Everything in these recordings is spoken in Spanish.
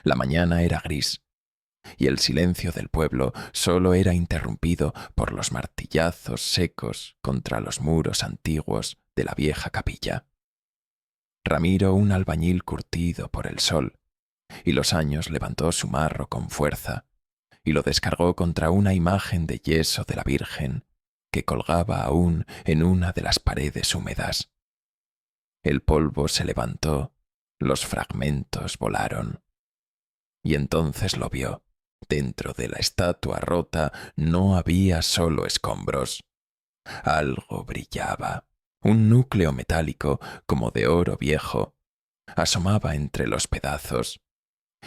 La mañana era gris, y el silencio del pueblo solo era interrumpido por los martillazos secos contra los muros antiguos de la vieja capilla. Ramiro, un albañil curtido por el sol y los años, levantó su marro con fuerza y lo descargó contra una imagen de yeso de la Virgen que colgaba aún en una de las paredes húmedas. El polvo se levantó, los fragmentos volaron, y entonces lo vio. Dentro de la estatua rota no había solo escombros. Algo brillaba. Un núcleo metálico, como de oro viejo, asomaba entre los pedazos,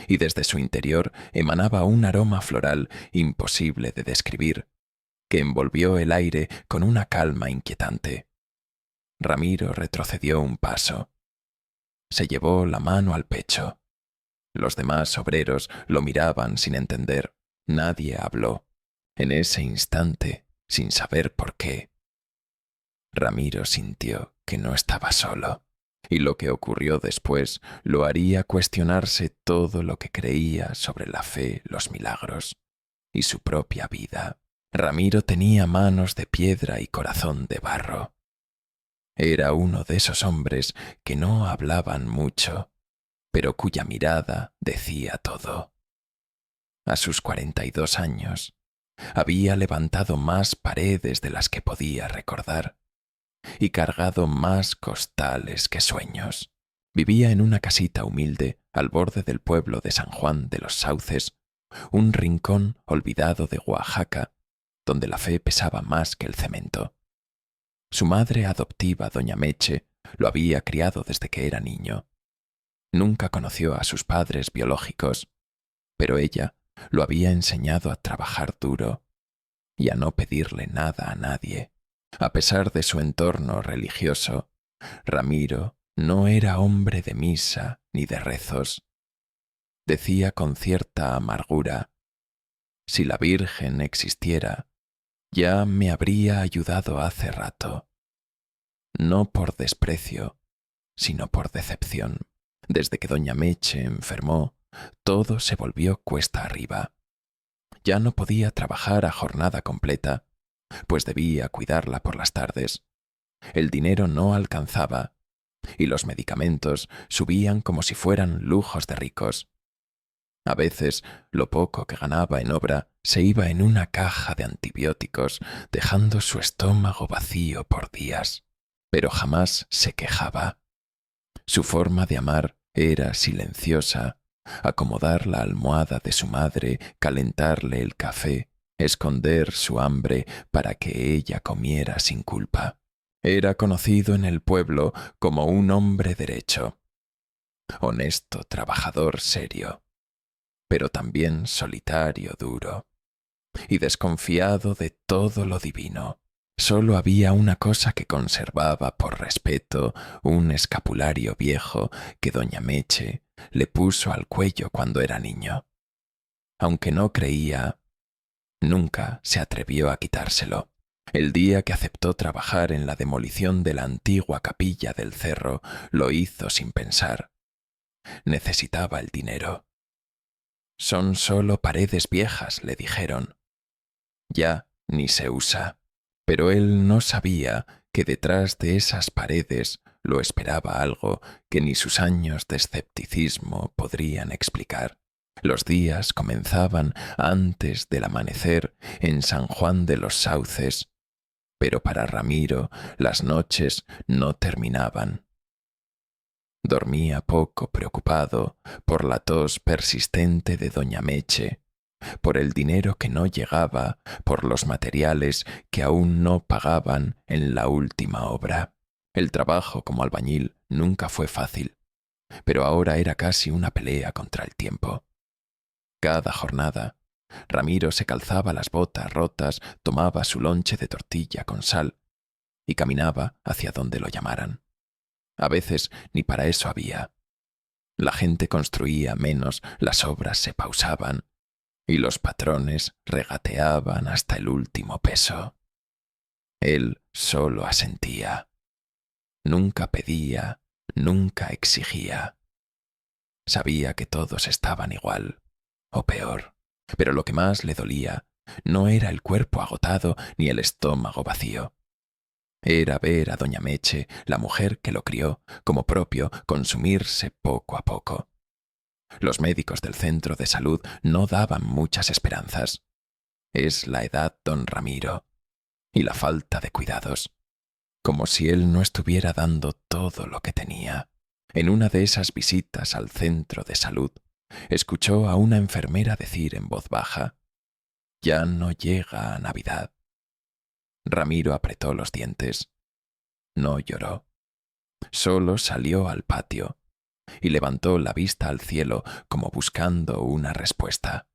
y desde su interior emanaba un aroma floral imposible de describir, que envolvió el aire con una calma inquietante. Ramiro retrocedió un paso. Se llevó la mano al pecho. Los demás obreros lo miraban sin entender. Nadie habló. En ese instante, sin saber por qué, Ramiro sintió que no estaba solo, y lo que ocurrió después lo haría cuestionarse todo lo que creía sobre la fe, los milagros y su propia vida. Ramiro tenía manos de piedra y corazón de barro. Era uno de esos hombres que no hablaban mucho, pero cuya mirada decía todo. A sus 42 años, había levantado más paredes de las que podía recordar y cargado más costales que sueños. Vivía en una casita humilde al borde del pueblo de San Juan de los Sauces, un rincón olvidado de Oaxaca, donde la fe pesaba más que el cemento. Su madre adoptiva, doña Meche, lo había criado desde que era niño. Nunca conoció a sus padres biológicos, pero ella lo había enseñado a trabajar duro y a no pedirle nada a nadie. A pesar de su entorno religioso, Ramiro no era hombre de misa ni de rezos. Decía con cierta amargura: si la Virgen existiera, ya me habría ayudado hace rato. No por desprecio, sino por decepción. Desde que doña Meche enfermó, todo se volvió cuesta arriba. Ya no podía trabajar a jornada completa, pues debía cuidarla por las tardes. El dinero no alcanzaba, y los medicamentos subían como si fueran lujos de ricos. A veces, lo poco que ganaba en obra se iba en una caja de antibióticos, dejando su estómago vacío por días. Pero jamás se quejaba. Su forma de amar era silenciosa: acomodar la almohada de su madre, calentarle el café, esconder su hambre para que ella comiera sin culpa. Era conocido en el pueblo como un hombre derecho, honesto, trabajador, serio, pero también solitario, duro y desconfiado de todo lo divino. Solo había una cosa que conservaba por respeto: un escapulario viejo que doña Meche le puso al cuello cuando era niño. Aunque no creía, nunca se atrevió a quitárselo. El día que aceptó trabajar en la demolición de la antigua capilla del cerro, lo hizo sin pensar. Necesitaba el dinero. Son solo paredes viejas, le dijeron. Ya ni se usa. Pero él no sabía que detrás de esas paredes lo esperaba algo que ni sus años de escepticismo podrían explicar. Los días comenzaban antes del amanecer en San Juan de los Sauces, pero para Ramiro las noches no terminaban. Dormía poco, preocupado por la tos persistente de doña Meche, por el dinero que no llegaba, por los materiales que aún no pagaban en la última obra. El trabajo como albañil nunca fue fácil, pero ahora era casi una pelea contra el tiempo. Cada jornada, Ramiro se calzaba las botas rotas, tomaba su lonche de tortilla con sal y caminaba hacia donde lo llamaran. A veces ni para eso había. La gente construía menos, las obras se pausaban y los patrones regateaban hasta el último peso. Él solo asentía. Nunca pedía, nunca exigía. Sabía que todos estaban igual, o peor, pero lo que más le dolía no era el cuerpo agotado ni el estómago vacío. Era ver a doña Meche, la mujer que lo crió, como propio, consumirse poco a poco. Los médicos del centro de salud no daban muchas esperanzas. Es la edad, don Ramiro, y la falta de cuidados. Como si él no estuviera dando todo lo que tenía. En una de esas visitas al centro de salud, escuchó a una enfermera decir en voz baja: «Ya no llega a Navidad». Ramiro apretó los dientes. No lloró. Solo salió al patio y levantó la vista al cielo como buscando una respuesta.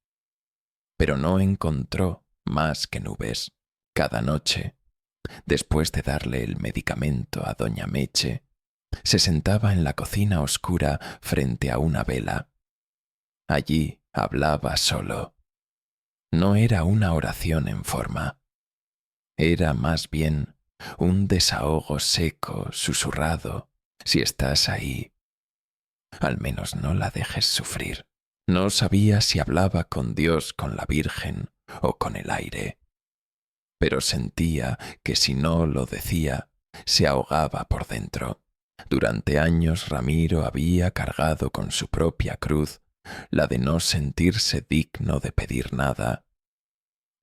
Pero no encontró más que nubes. Cada noche, después de darle el medicamento a doña Meche, se sentaba en la cocina oscura frente a una vela. Allí hablaba solo. No era una oración en forma. Era más bien un desahogo seco, susurrado. Si estás ahí, al menos no la dejes sufrir. No sabía si hablaba con Dios, con la Virgen o con el aire, pero sentía que si no lo decía, se ahogaba por dentro. Durante años Ramiro había cargado con su propia cruz, la de no sentirse digno de pedir nada.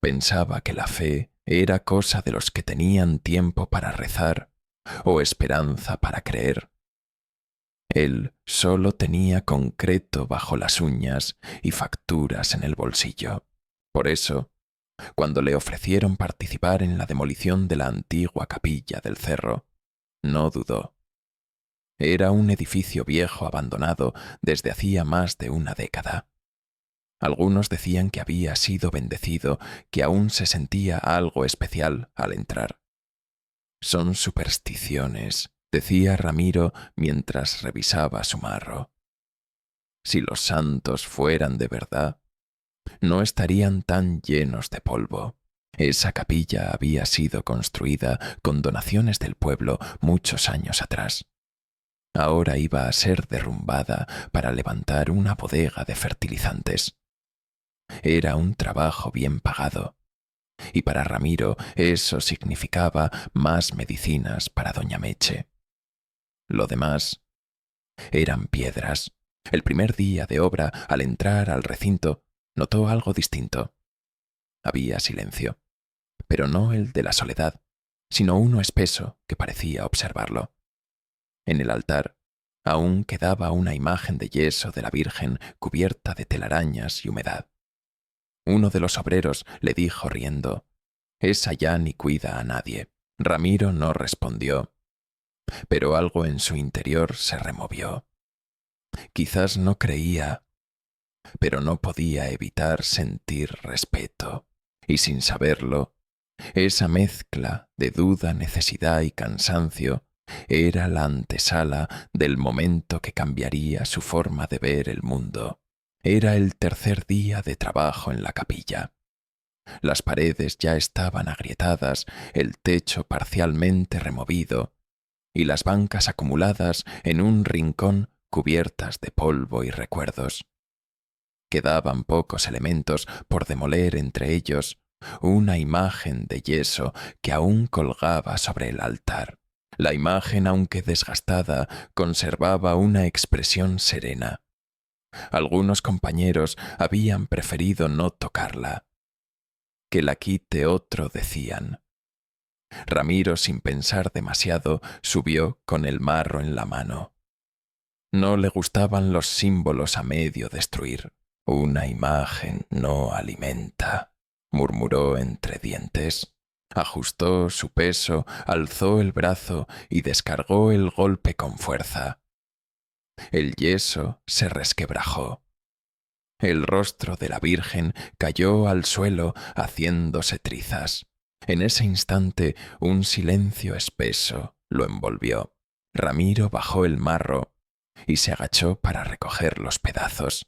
Pensaba que la fe era cosa de los que tenían tiempo para rezar o esperanza para creer. Él solo tenía concreto bajo las uñas y facturas en el bolsillo. Por eso, cuando le ofrecieron participar en la demolición de la antigua capilla del cerro, no dudó. Era un edificio viejo abandonado desde hacía más de una década. Algunos decían que había sido bendecido, que aún se sentía algo especial al entrar. Son supersticiones, decía Ramiro mientras revisaba su marro. Si los santos fueran de verdad, no estarían tan llenos de polvo. Esa capilla había sido construida con donaciones del pueblo muchos años atrás. Ahora iba a ser derrumbada para levantar una bodega de fertilizantes. Era un trabajo bien pagado, y para Ramiro eso significaba más medicinas para doña Meche. Lo demás eran piedras. El primer día de obra, al entrar al recinto, notó algo distinto. Había silencio, pero no el de la soledad, sino uno espeso que parecía observarlo. En el altar aún quedaba una imagen de yeso de la Virgen cubierta de telarañas y humedad. Uno de los obreros le dijo riendo: «Esa ya ni cuida a nadie». Ramiro no respondió, pero algo en su interior se removió. Quizás no creía, pero no podía evitar sentir respeto, y sin saberlo, esa mezcla de duda, necesidad y cansancio era la antesala del momento que cambiaría su forma de ver el mundo. Era el tercer día de trabajo en la capilla. Las paredes ya estaban agrietadas, el techo parcialmente removido y las bancas acumuladas en un rincón cubiertas de polvo y recuerdos. Quedaban pocos elementos por demoler, entre ellos una imagen de yeso que aún colgaba sobre el altar. La imagen, aunque desgastada, conservaba una expresión serena. Algunos compañeros habían preferido no tocarla. Que la quite otro, decían. Ramiro, sin pensar demasiado, subió con el marro en la mano. No le gustaban los símbolos a medio destruir. Una imagen no alimenta, murmuró entre dientes. Ajustó su peso, alzó el brazo y descargó el golpe con fuerza. El yeso se resquebrajó. El rostro de la Virgen cayó al suelo haciéndose trizas. En ese instante un silencio espeso lo envolvió. Ramiro bajó el marro y se agachó para recoger los pedazos.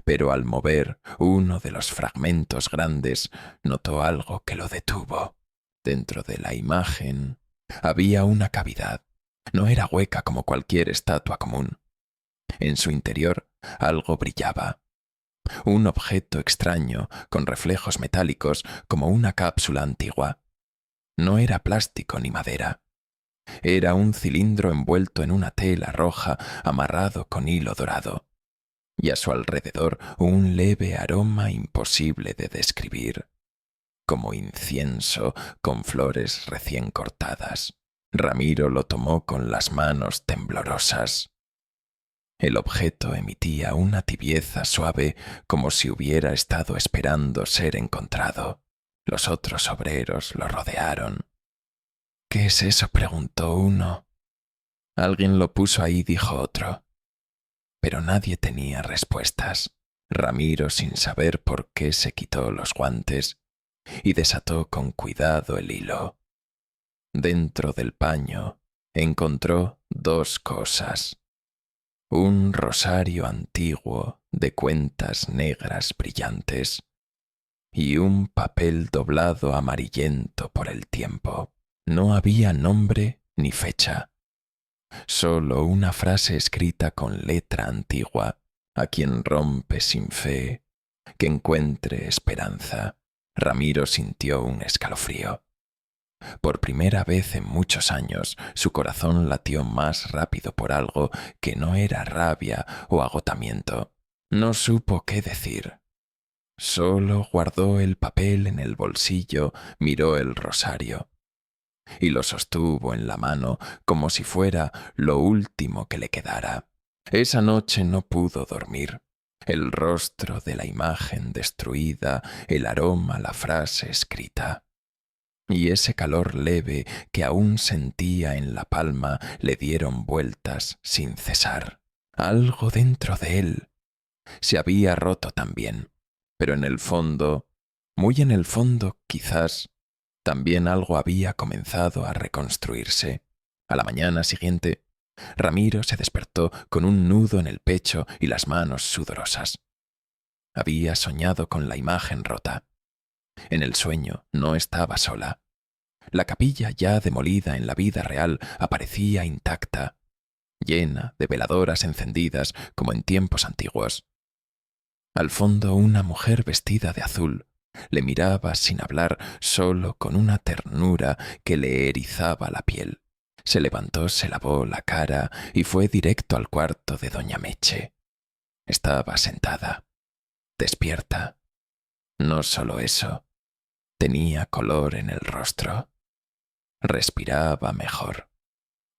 Pero al mover uno de los fragmentos grandes, notó algo que lo detuvo. Dentro de la imagen había una cavidad. No era hueca como cualquier estatua común. En su interior algo brillaba. Un objeto extraño, con reflejos metálicos como una cápsula antigua. No era plástico ni madera. Era un cilindro envuelto en una tela roja amarrado con hilo dorado. Y a su alrededor un leve aroma imposible de describir, como incienso con flores recién cortadas. Ramiro lo tomó con las manos temblorosas. El objeto emitía una tibieza suave como si hubiera estado esperando ser encontrado. Los otros obreros lo rodearon. «¿Qué es eso?», preguntó uno. «Alguien lo puso ahí», dijo otro. Pero nadie tenía respuestas. Ramiro, sin saber por qué, se quitó los guantes y desató con cuidado el hilo. Dentro del paño encontró dos cosas: un rosario antiguo de cuentas negras brillantes y un papel doblado amarillento por el tiempo. No había nombre ni fecha, solo una frase escrita con letra antigua: «A quien rompe sin fe, que encuentre esperanza». Ramiro sintió un escalofrío. Por primera vez en muchos años, su corazón latió más rápido por algo que no era rabia o agotamiento. No supo qué decir. Solo guardó el papel en el bolsillo, miró el rosario y lo sostuvo en la mano como si fuera lo último que le quedara. Esa noche no pudo dormir. El rostro de la imagen destruida, el aroma, la frase escrita y ese calor leve que aún sentía en la palma le dieron vueltas sin cesar. Algo dentro de él se había roto también, pero en el fondo, muy en el fondo quizás, también algo había comenzado a reconstruirse. A la mañana siguiente, Ramiro se despertó con un nudo en el pecho y las manos sudorosas. Había soñado con la imagen rota. En el sueño no estaba sola. La capilla, ya demolida en la vida real, aparecía intacta, llena de veladoras encendidas como en tiempos antiguos. Al fondo, una mujer vestida de azul le miraba sin hablar, solo con una ternura que le erizaba la piel. Se levantó, se lavó la cara y fue directo al cuarto de doña Meche. Estaba sentada, despierta. No solo eso, tenía color en el rostro. Respiraba mejor.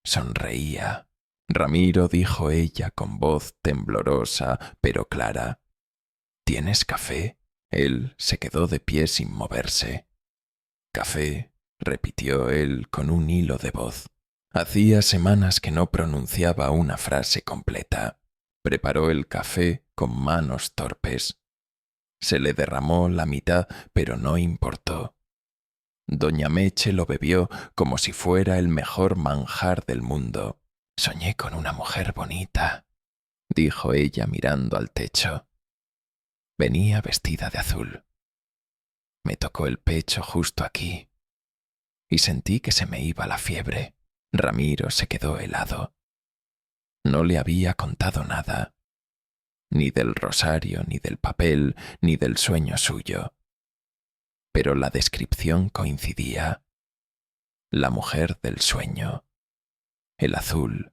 Sonreía. «Ramiro», dijo ella con voz temblorosa pero clara, «¿tienes café?». Él se quedó de pie sin moverse. «Café», repitió él con un hilo de voz. Hacía semanas que no pronunciaba una frase completa. Preparó el café con manos torpes. Se le derramó la mitad, pero no importó. Doña Meche lo bebió como si fuera el mejor manjar del mundo. «Soñé con una mujer bonita», dijo ella mirando al techo. Venía vestida de azul. Me tocó el pecho justo aquí y sentí que se me iba la fiebre. Ramiro se quedó helado. No le había contado nada, ni del rosario, ni del papel, ni del sueño suyo. Pero la descripción coincidía. La mujer del sueño, el azul,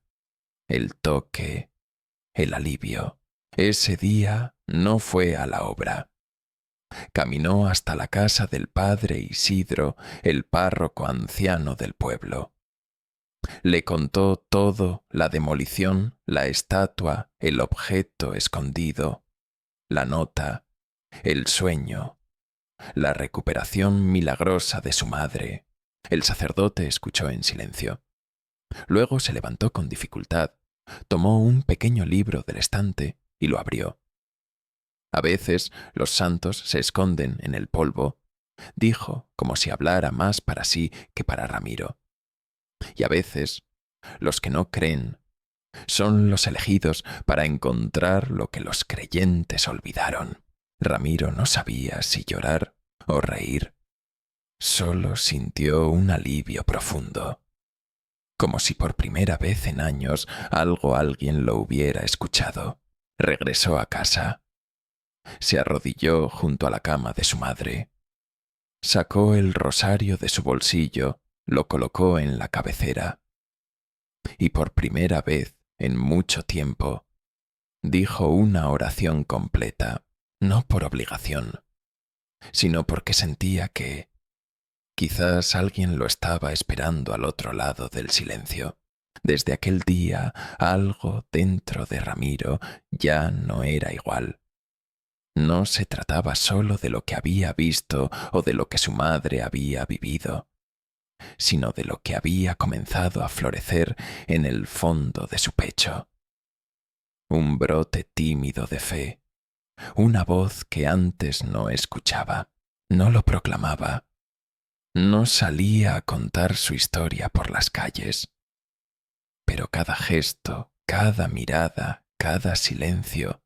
el toque, el alivio. Ese día no fue a la obra. Caminó hasta la casa del padre Isidro, el párroco anciano del pueblo. Le contó todo: la demolición, la estatua, el objeto escondido, la nota, el sueño, la recuperación milagrosa de su madre. El sacerdote escuchó en silencio. Luego se levantó con dificultad, tomó un pequeño libro del estante y lo abrió. «A veces los santos se esconden en el polvo», dijo, como si hablara más para sí que para Ramiro. «Y a veces los que no creen son los elegidos para encontrar lo que los creyentes olvidaron». Ramiro no sabía si llorar o reír. Solo sintió un alivio profundo. como si por primera vez en años alguien lo hubiera escuchado. Regresó a casa. Se arrodilló junto a la cama de su madre. Sacó el rosario de su bolsillo, lo colocó en la cabecera. Y por primera vez en mucho tiempo, dijo una oración completa, no por obligación, sino porque sentía que quizás alguien lo estaba esperando al otro lado del silencio. Desde aquel día, algo dentro de Ramiro ya no era igual. No se trataba solo de lo que había visto o de lo que su madre había vivido, sino de lo que había comenzado a florecer en el fondo de su pecho. Un brote tímido de fe, una voz que antes no escuchaba, no lo proclamaba, no salía a contar su historia por las calles. Pero cada gesto, cada mirada, cada silencio,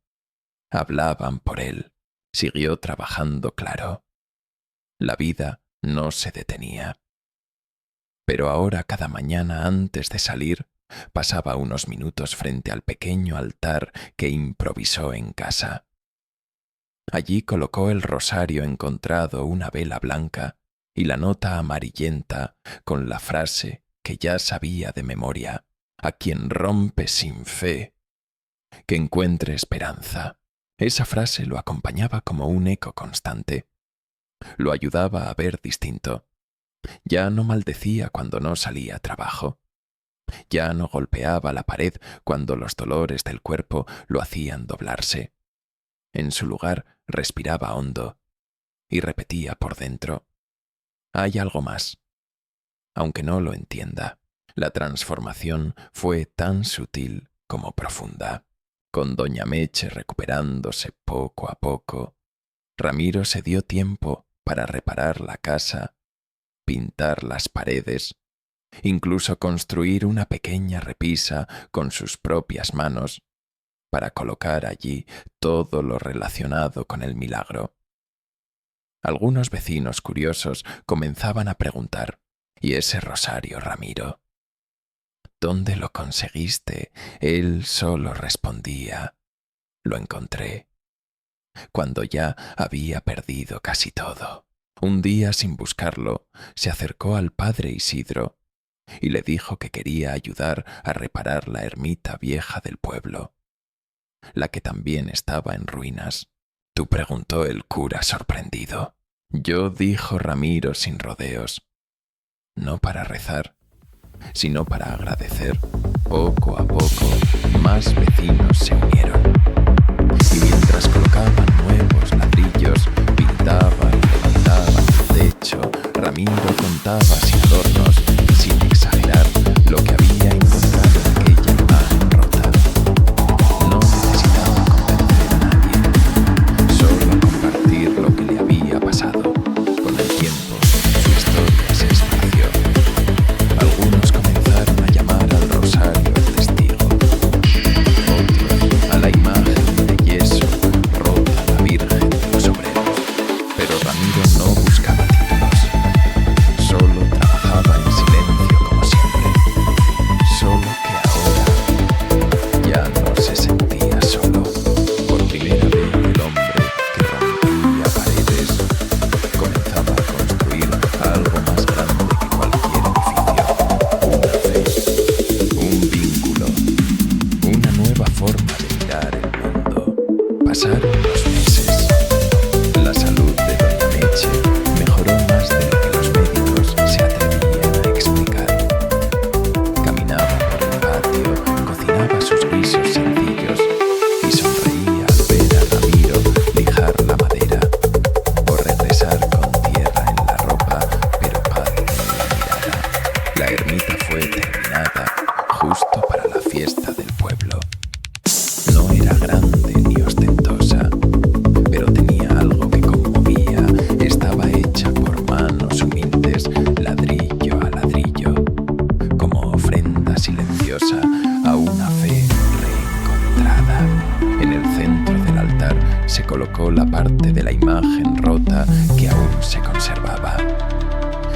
hablaban por él. Siguió trabajando claro. La vida no se detenía. Pero ahora cada mañana antes de salir, pasaba unos minutos frente al pequeño altar que improvisó en casa. Allí colocó el rosario encontrado, una vela blanca y la nota amarillenta con la frase que ya sabía de memoria: a quien rompe sin fe, que encuentre esperanza. Esa frase lo acompañaba como un eco constante. Lo ayudaba a ver distinto. Ya no maldecía cuando no salía a trabajo. Ya no golpeaba la pared cuando los dolores del cuerpo lo hacían doblarse. En su lugar respiraba hondo y repetía por dentro: hay algo más. Aunque no lo entienda, la transformación fue tan sutil como profunda. Con doña Meche recuperándose poco a poco, Ramiro se dio tiempo para reparar la casa, pintar las paredes, incluso construir una pequeña repisa con sus propias manos para colocar allí todo lo relacionado con el milagro. Algunos vecinos curiosos comenzaban a preguntar: ¿y ese rosario, Ramiro? ¿Dónde lo conseguiste? Él solo respondía: lo encontré. Cuando ya había perdido casi todo. Un día, sin buscarlo, se acercó al padre Isidro y le dijo que quería ayudar a reparar la ermita vieja del pueblo, la que también estaba en ruinas. ¿Tú?, preguntó el cura sorprendido. Yo, dijo Ramiro sin rodeos, no para rezar, sino para agradecer. Poco a poco, más vecinos se unieron. Y mientras colocaban nuevos ladrillos, pintaban y levantaban el techo, Ramiro contaba sin adornos y sin exagerar lo que había encontrado en aquella imagen rota. No necesitaba convencer a nadie, solo compartir lo que le había pasado. Con el tiempo, su historia se esparció. Algunos comenzaron a llamar al rosario el testigo, otros a la imagen de yeso rota, la Virgen de los Obreros. Pero Ramiro no buscaba títulos, solo trabajaba en silencio como siempre. Solo que ahora ya no se sentía solo. Por primera vez el hombre que rompía paredes comenzaba a construir algo más grande que cualquier edificio. Una fe, un vínculo, una nueva forma de mirar el mundo. Pasaron los meses. La salud de doña Meche mejoró más de lo que los médicos se atrevían a explicar. Caminaba por el patio, cocinaba sus guisos sencillos y sonreía al ver a Ramiro lijar la madera o regresar con tierra en la ropa, pero paz en la mirada. La ermita fue terminada justo para la fiesta del pueblo. No era grande ni ostentosa, pero tenía algo que conmovía. Estaba hecha por manos humildes, ladrillo a ladrillo, como ofrenda silenciosa a una fe reencontrada. En el centro del altar se colocó la parte de la imagen rota que aún se conservaba.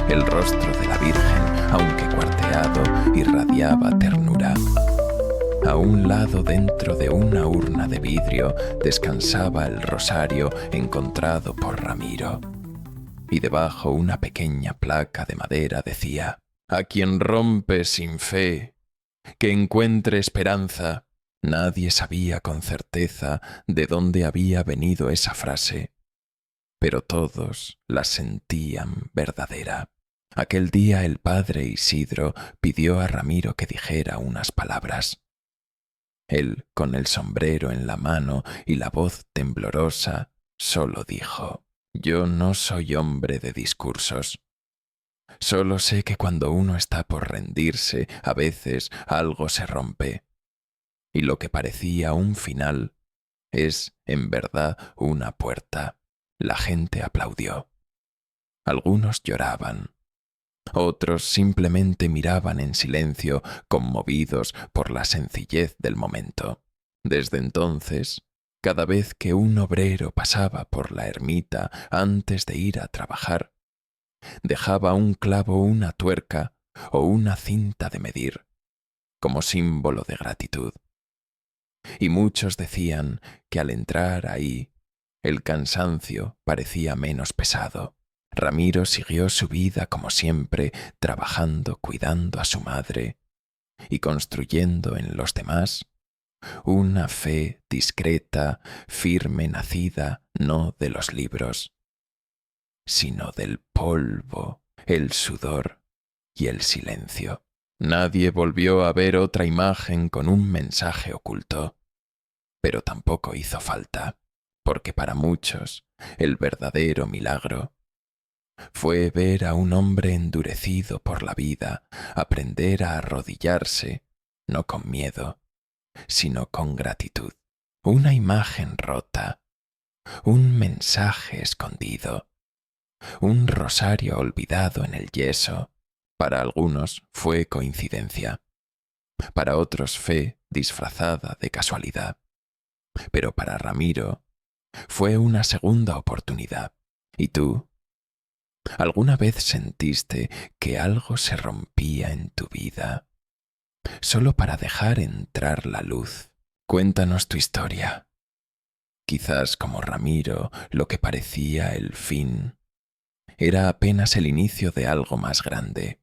El rostro de la Virgen, aunque cuarteado, irradiaba ternura. A un lado, dentro de una urna de vidrio, descansaba el rosario encontrado por Ramiro. Y debajo una pequeña placa de madera decía: «A quien rompe sin fe, que encuentre esperanza». Nadie sabía con certeza de dónde había venido esa frase, pero todos la sentían verdadera. Aquel día el padre Isidro pidió a Ramiro que dijera unas palabras. Él, con el sombrero en la mano y la voz temblorosa, solo dijo: «Yo no soy hombre de discursos. Solo sé que cuando uno está por rendirse, a veces algo se rompe. Y lo que parecía un final es, en verdad, una puerta». La gente aplaudió. Algunos lloraban. Otros simplemente miraban en silencio, conmovidos por la sencillez del momento. Desde entonces, cada vez que un obrero pasaba por la ermita antes de ir a trabajar, dejaba un clavo, una tuerca o una cinta de medir, como símbolo de gratitud. Y muchos decían que al entrar ahí, el cansancio parecía menos pesado. Ramiro siguió su vida como siempre, trabajando, cuidando a su madre y construyendo en los demás una fe discreta, firme, nacida no de los libros, sino del polvo, el sudor y el silencio. Nadie volvió a ver otra imagen con un mensaje oculto, pero tampoco hizo falta, porque para muchos el verdadero milagro fue ver a un hombre endurecido por la vida aprender a arrodillarse, no con miedo, sino con gratitud. Una imagen rota, un mensaje escondido, un rosario olvidado en el yeso. Para algunos fue coincidencia, para otros fe disfrazada de casualidad, pero para Ramiro fue una segunda oportunidad. ¿Y tú? ¿Alguna vez sentiste que algo se rompía en tu vida solo para dejar entrar la luz? Cuéntanos tu historia. Quizás como Ramiro, lo que parecía el fin era apenas el inicio de algo más grande.